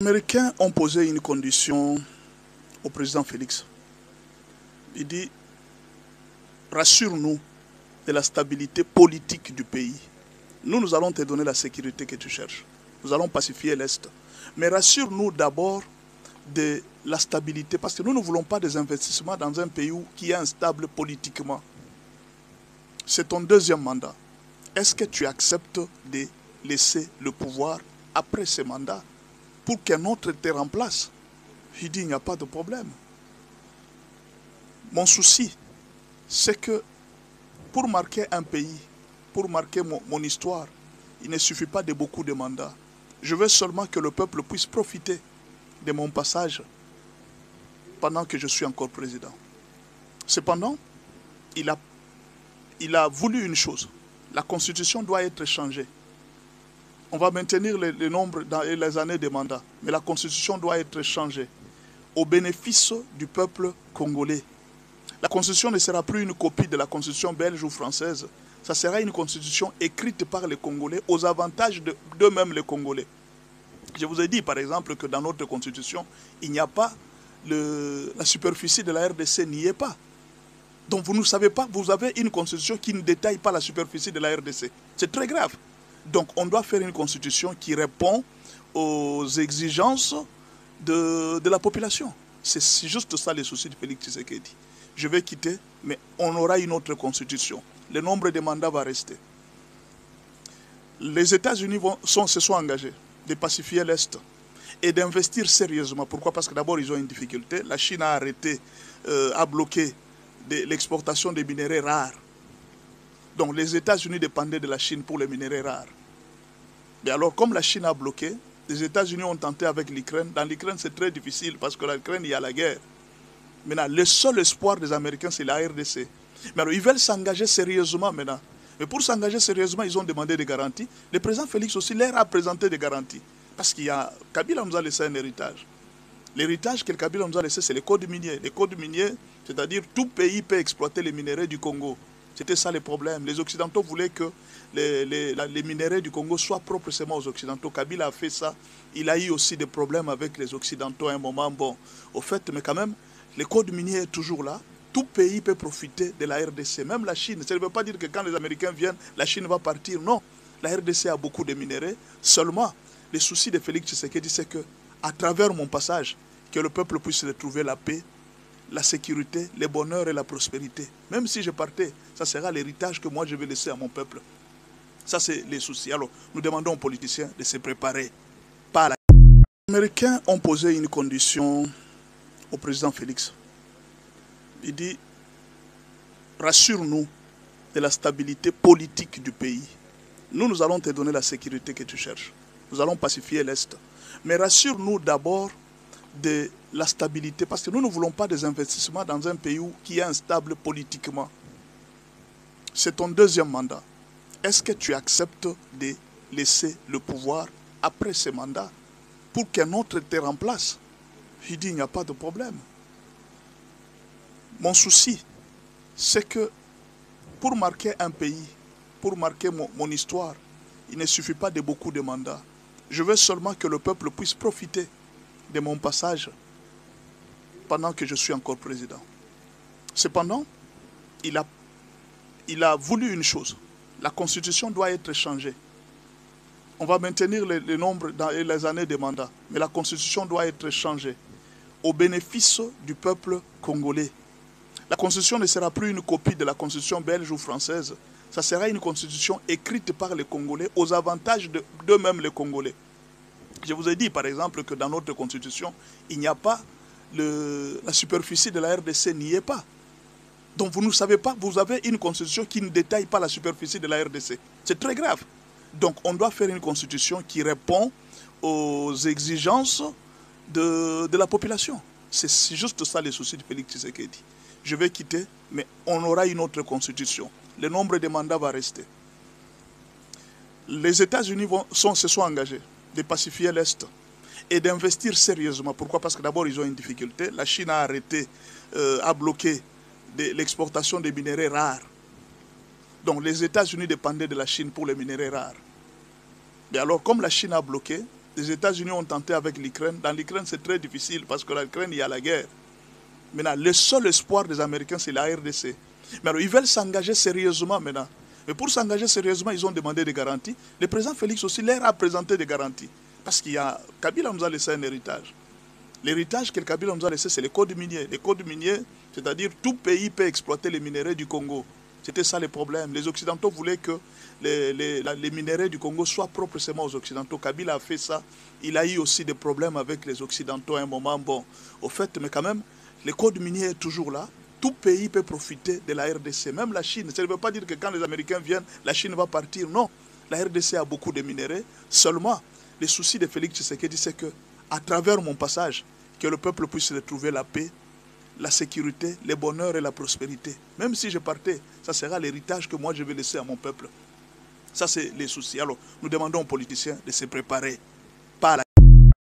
Les Américains ont posé une condition au président Félix. Il dit, rassure-nous de la stabilité politique du pays. Nous allons te donner la sécurité que tu cherches. Nous allons pacifier l'Est. Mais rassure-nous d'abord de la stabilité, parce que nous ne voulons pas des investissements dans un pays qui est instable politiquement. C'est ton deuxième mandat. Est-ce que tu acceptes de laisser le pouvoir après ce mandat pour qu'un autre te remplace? Il dit, il n'y a pas de problème. Mon souci, c'est que pour marquer un pays, pour marquer mon histoire, il ne suffit pas de beaucoup de mandats. Je veux seulement que le peuple puisse profiter de mon passage pendant que je suis encore président. Cependant, il a voulu une chose. La Constitution doit être changée. On va maintenir le nombre dans les années de mandats, mais la Constitution doit être changée au bénéfice du peuple congolais. La Constitution ne sera plus une copie de la Constitution belge ou française. Ça sera une Constitution écrite par les Congolais aux avantages d'eux-mêmes les Congolais. Je vous ai dit par exemple que dans notre Constitution, il n'y a pas la superficie de la RDC n'y est pas. Donc vous ne savez pas, vous avez une Constitution qui ne détaille pas la superficie de la RDC. C'est très grave. Donc on doit faire une Constitution qui répond aux exigences de la population. C'est juste ça les soucis de Félix Tshisekedi. Je vais quitter, mais on aura une autre Constitution. Le nombre de mandats va rester. Les États-Unis se sont engagés de pacifier l'Est et d'investir sérieusement. Pourquoi? Parce que d'abord, ils ont une difficulté. La Chine a arrêté, a bloqué l'exportation des minéraux rares. Donc les États-Unis dépendaient de la Chine pour les minéraux rares. Mais alors, comme la Chine a bloqué, les États-Unis ont tenté avec l'Ukraine. Dans l'Ukraine, c'est très difficile parce que l'Ukraine, il y a la guerre. Maintenant, le seul espoir des Américains, c'est la RDC. Mais alors, ils veulent s'engager sérieusement maintenant. Mais pour s'engager sérieusement, ils ont demandé des garanties. Le président Félix aussi leur a présenté des garanties. Parce qu'il y a... Kabila nous a laissé un héritage. L'héritage que Kabila nous a laissé, c'est les codes miniers. Les codes miniers, c'est-à-dire tout pays peut exploiter les minéraux du Congo. C'était ça le problème. Les Occidentaux voulaient que les minéraux du Congo soient propres seulement aux Occidentaux. Kabila a fait ça. Il a eu aussi des problèmes avec les Occidentaux à un moment. Bon, au fait, mais quand même, le code minier est toujours là. Tout pays peut profiter de la RDC, même la Chine. Ça ne veut pas dire que quand les Américains viennent, la Chine va partir. Non, la RDC a beaucoup de minéraux. Seulement, le souci de Félix Tshisekedi, c'est que, à travers mon passage, que le peuple puisse retrouver la paix, la sécurité, le bonheur et la prospérité. Même si je partais, ça sera l'héritage que moi je vais laisser à mon peuple. Ça, c'est les soucis. Alors, nous demandons aux politiciens de se préparer. Les Américains ont posé une condition au président Félix. Il dit, rassure-nous de la stabilité politique du pays. Nous allons te donner la sécurité que tu cherches. Nous allons pacifier l'Est. Mais rassure-nous d'abord de la stabilité, parce que nous ne voulons pas des investissements dans un pays qui est instable politiquement. C'est ton deuxième mandat. Est-ce que tu acceptes de laisser le pouvoir après ce mandat pour qu'un autre te remplace? Il dit, il n'y a pas de problème. Mon souci, c'est que pour marquer un pays, pour marquer mon histoire, il ne suffit pas de beaucoup de mandats. Je veux seulement que le peuple puisse profiter de mon passage pendant que je suis encore président. Cependant, il a voulu une chose. La Constitution doit être changée. On va maintenir le nombre dans les années de mandats, mais la Constitution doit être changée au bénéfice du peuple congolais. La Constitution ne sera plus une copie de la Constitution belge ou française. Ça sera une Constitution écrite par les Congolais aux avantages d'eux-mêmes les Congolais. Je vous ai dit par exemple que dans notre Constitution, il n'y a pas la superficie de la RDC n'y est pas. Donc vous ne savez pas, vous avez une Constitution qui ne détaille pas la superficie de la RDC. C'est très grave. Donc on doit faire une Constitution qui répond aux exigences de la population. C'est juste ça les soucis de Félix Tshisekedi. Je vais quitter, mais on aura une autre Constitution. Le nombre de mandats va rester. Les États-Unis se sont engagés de pacifier l'Est et d'investir sérieusement. Pourquoi? Parce que d'abord, ils ont une difficulté. La Chine a arrêté, a bloqué l'exportation des minéraux rares. Donc les États-Unis dépendaient de la Chine pour les minéraux rares. Mais alors, comme la Chine a bloqué, Les États-Unis ont tenté avec l'Ukraine. Dans l'Ukraine, c'est très difficile parce que l'Ukraine, il y a la guerre. Maintenant, le seul espoir des Américains, c'est la RDC. Mais alors, ils veulent s'engager sérieusement maintenant. Mais pour s'engager sérieusement, ils ont demandé des garanties. Le président Félix aussi leur a présenté des garanties. Parce qu'il y a... Kabila nous a laissé un héritage. L'héritage que Kabila nous a laissé, c'est les codes miniers. Les codes miniers, c'est-à-dire tout pays peut exploiter les minéraux du Congo. C'était ça le problème. Les Occidentaux voulaient que les minéraux du Congo soient propres seulement aux Occidentaux. Kabila a fait ça. Il a eu aussi des problèmes avec les Occidentaux à un moment. Bon, au fait, mais quand même, le code minier est toujours là. Tout pays peut profiter de la RDC, même la Chine. Ça ne veut pas dire que quand les Américains viennent, la Chine va partir. Non, la RDC a beaucoup de minéraux. Seulement, le souci de Félix Tshisekedi, c'est que, à travers mon passage, que le peuple puisse retrouver la paix, la sécurité, le bonheur et la prospérité. Même si je partais, ça sera l'héritage que moi je vais laisser à mon peuple. Ça, c'est les soucis. Alors, nous demandons aux politiciens de se préparer.